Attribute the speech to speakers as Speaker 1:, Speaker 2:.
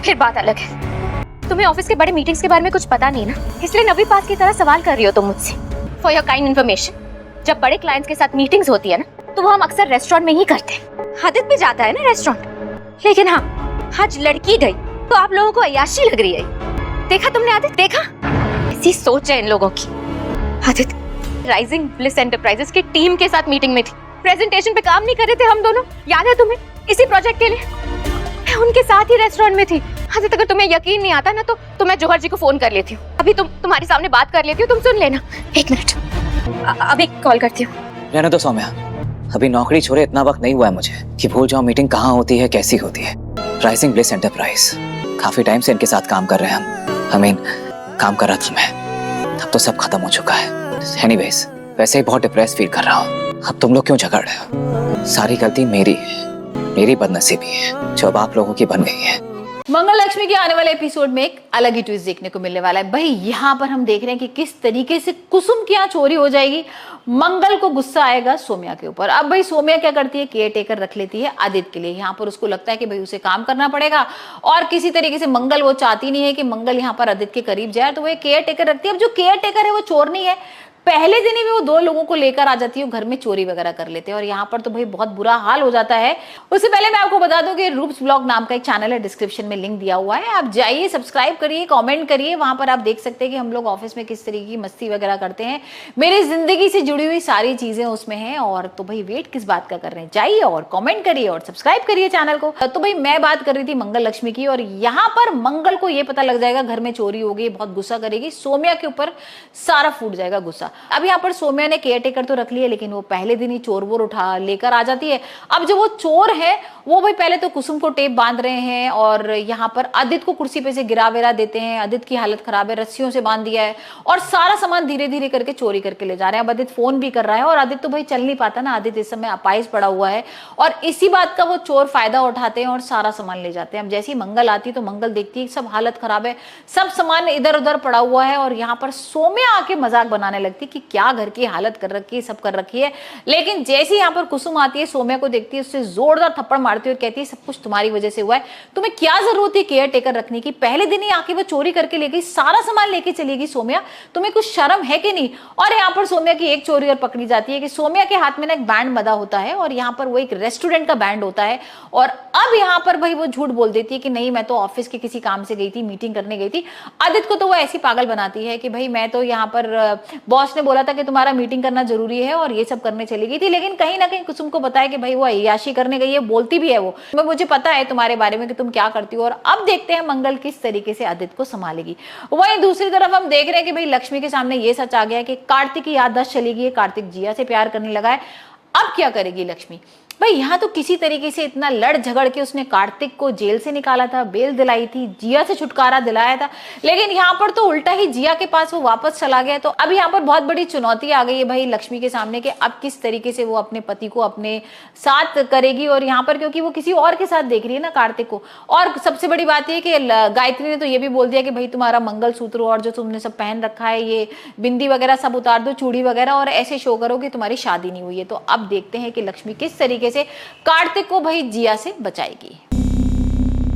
Speaker 1: फिर बात अलग है। तुम्हें ऑफिस के बड़े मीटिंग्स के बारे में कुछ पता नहीं ना, इसलिए नवी पास की तरह सवाल कर रही हो तुम मुझसे। फॉर योर काइंड इन्फॉर्मेशन, जब बड़े क्लाइंट्स के साथ मीटिंग्स होती है ना, तो वो हम अक्सर रेस्टोरेंट में ही करते हैं। आदित्य भी जाता है ना रेस्टोरेंट, लेकिन हाँ, आज लड़की गई तो आप लोगों को अय्याशी लग रही है। देखा तुमने आदित्य, देखा? ऐसी सोच है इन लोगों की। आदित्य राइजिंग ब्लिस एंटरप्राइजेस की टीम के साथ मीटिंग में थी, प्रेजेंटेशन पे काम नहीं कर रहे थे हम दोनों, याद है तुम्हें? इसी प्रोजेक्ट के लिए मैं उनके साथ ही रेस्टोरेंट में थी। आदित्य, अगर तुम्हें यकीन नहीं आता ना तो मैं जौहर जी को फोन कर लेती हूँ। अभी तुम्हारे सामने बात कर लेती हूँ, तुम सुन लेना। एक मिनट, अभी कॉल करती हूँ।
Speaker 2: रहने दो सौम्या, अभी नौकरी छोड़े इतना वक्त नहीं हुआ है मुझे कि भूल जाऊं मीटिंग कहाँ होती है, कैसी होती है। राइजिंग ब्लिस एंटरप्राइज, काफी टाइम से इनके साथ काम कर रहे हैं हम। काम कर रहा था मैं, अब तो सब खत्म हो चुका है। एनीवेज, वैसे ही बहुत डिप्रेस फील कर रहा हूँ। अब तुम लोग क्यों झगड़ रहे हो? सारी गलती मेरी है, मेरी बदनसीबी है जो अब आप लोगों की बन गई है।
Speaker 3: मंगल लक्ष्मी के आने वाले एपिसोड में एक अलग ही ट्विस्ट देखने को मिलने वाला है। भाई यहाँ पर हम देख रहे हैं कि किस तरीके से कुसुम की यहाँ चोरी हो जाएगी। मंगल को गुस्सा आएगा सोम्या के ऊपर। अब भाई सोम्या क्या करती है, केयर टेकर रख लेती है आदित्य के लिए। यहाँ पर उसको लगता है कि भाई उसे काम करना पड़ेगा और किसी तरीके से मंगल, वो चाहती नहीं है कि मंगल यहाँ पर आदित्य के करीब जाए, तो वो केयर टेकर रखती है। अब जो केयर टेकर है वो चोर नहीं है, पहले दिन ही वो दो लोगों को लेकर आ जाती है, घर में चोरी वगैरह कर लेते हैं और यहाँ पर तो भाई बहुत बुरा हाल हो जाता है। उससे पहले मैं आपको बता दूं कि रूप्स ब्लॉग नाम का एक चैनल है, डिस्क्रिप्शन में लिंक दिया हुआ है, आप जाइए, सब्सक्राइब करिए, कमेंट करिए। वहां पर आप देख सकते हैं कि हम लोग ऑफिस में किस तरीके की मस्ती वगैरह करते हैं, मेरी जिंदगी से जुड़ी हुई सारी चीजें उसमें है। और तो भाई वेट किस बात का कर रहे हैं, जाइए और कॉमेंट करिए और सब्सक्राइब करिए चैनल को। तो भाई मैं बात कर रही थी मंगल लक्ष्मी की, और यहाँ पर मंगल को ये पता लग जाएगा घर में चोरी हो गई, बहुत गुस्सा करेगी, सोम्या के ऊपर सारा फूट जाएगा गुस्सा। अब यहाँ पर सोम्या ने केयर टेकर तो रख लिया, लेकिन वो पहले दिन ही चोर वोर उठा लेकर आ जाती है। अब जो वो चोर है वो भाई पहले तो कुसुम को टेप बांध रहे हैं और यहाँ पर आदित्य को कुर्सी पे से गिरा वेरा देते हैं। आदित्य की हालत खराब है, रस्सियों से बांध दिया है और सारा सामान धीरे धीरे करके चोरी करके ले जा रहे हैं। अब आदित्य फोन भी कर रहा है और आदित्य तो भाई चल नहीं पाता ना, आदित्य इस समय अपाहिज पड़ा हुआ है और इसी बात का वो चोर फायदा उठाते हैं और सारा सामान ले जाते हैं। अब जैसे ही मंगल आती है तो मंगल देखती है सब हालत खराब है, सब सामान इधर उधर पड़ा हुआ है और यहाँ पर सोम्या आके मजाक बनाने लगती है कि क्या घर की हालत कर रखी है, सब कर रखी है। लेकिन जैसे यहाँ पर कुसुम आती है, सोम्या को देखती है, उससे जोरदार थप्पड़ मारती है और कहती है सब कुछ तुम्हारी वजह से हुआ है, तुम्हें क्या जरूरत है केयर टेकर रखने की, पहले दिन ही आके वो चोरी करके ले गई, सारा सामान लेके चलेगी सोम्या, तुम्हें कुछ शर्म है कि नहीं। और यहाँ पर सोम्या की एक चोरी और पकड़ी जाती है कि सोम्या के हाथ में ना एक बैंड बंधा होता है और यहाँ पर वो एक रेस्टोरेंट का बैंड होता है और अब यहाँ पर भाई वो झूठ बोल देती है कि नहीं मैं तो ऑफिस के किसी काम से गई थी, मीटिंग करने गई थी। आदित्य को तो वो ऐसी पागल बनाती है कि भाई मैं तो यहाँ पर बॉस ने बोला था कि तुम्हारा मीटिंग करना जरूरी है और ये सब करने चली गई थी, लेकिन कहीं ना कहीं कुसुम को बताया कि भाई वो अय्याशी करने गई है, बोलती भी है वो, मुझे पता है तुम्हारे बारे में कि तुम क्या करती हो। और अब देखते हैं मंगल किस तरीके से आदित्य को संभालेगी। वहीं दूसरी तरफ हम देख रहे हैं कि भाई लक्ष्मी के सामने ये सच आ गया है कि कार्तिक की याददाश्त चली गई है, कार्तिक जिया से प्यार करने लगा है। अब क्या करेगी लक्ष्मी? भाई यहाँ तो किसी तरीके से इतना लड़ झगड़ के उसने कार्तिक को जेल से निकाला था, बेल दिलाई थी, जिया से छुटकारा दिलाया था, लेकिन यहाँ पर तो उल्टा ही जिया के पास वो वापस चला गया। तो अब यहाँ पर बहुत बड़ी चुनौती आ गई है भाई लक्ष्मी के सामने कि अब किस तरीके से वो अपने पति को अपने साथ करेगी। और यहाँ पर क्योंकि वो किसी और के साथ देख रही है ना कार्तिक को, और सबसे बड़ी बात यह कि गायत्री ने तो ये भी बोल दिया कि भाई तुम्हारा मंगलसूत्र और जो तुमने सब पहन रखा है, ये बिंदी वगैरह सब उतार दो, चूड़ी वगैरह, और ऐसे शो करो कि तुम्हारी शादी नहीं हुई है। तो अब देखते हैं कि लक्ष्मी किस तरीके से कार्तिक को भाई जिया से बचाएगी।